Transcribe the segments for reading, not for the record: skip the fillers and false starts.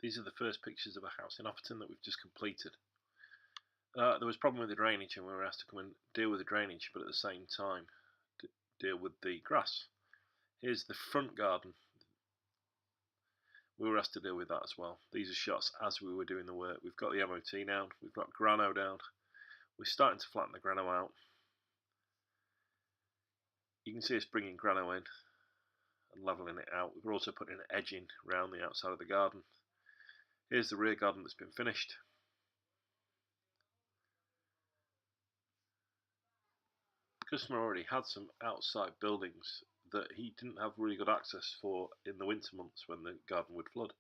These are the first pictures of a house in Offerton that we've just completed. There was a problem with the drainage and we were asked to come and deal with the drainage, but at the same time deal with the grass. Here's the front garden. We were asked to deal with that as well. These are shots as we were doing the work. We've got the MOT down, we've got grano down. We're starting to flatten the grano out. You can see us bringing grano in and levelling it out. We're also putting an edging around the outside of the garden. Here's the rear garden that's been finished. The customer already had some outside buildings that he didn't have really good access for in the winter months when the garden would flood.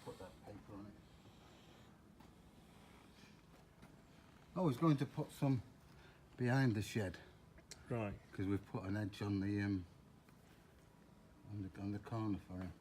Put that paper on it. I was going to put some behind the shed, Right. because we've put an edge on the corner for him.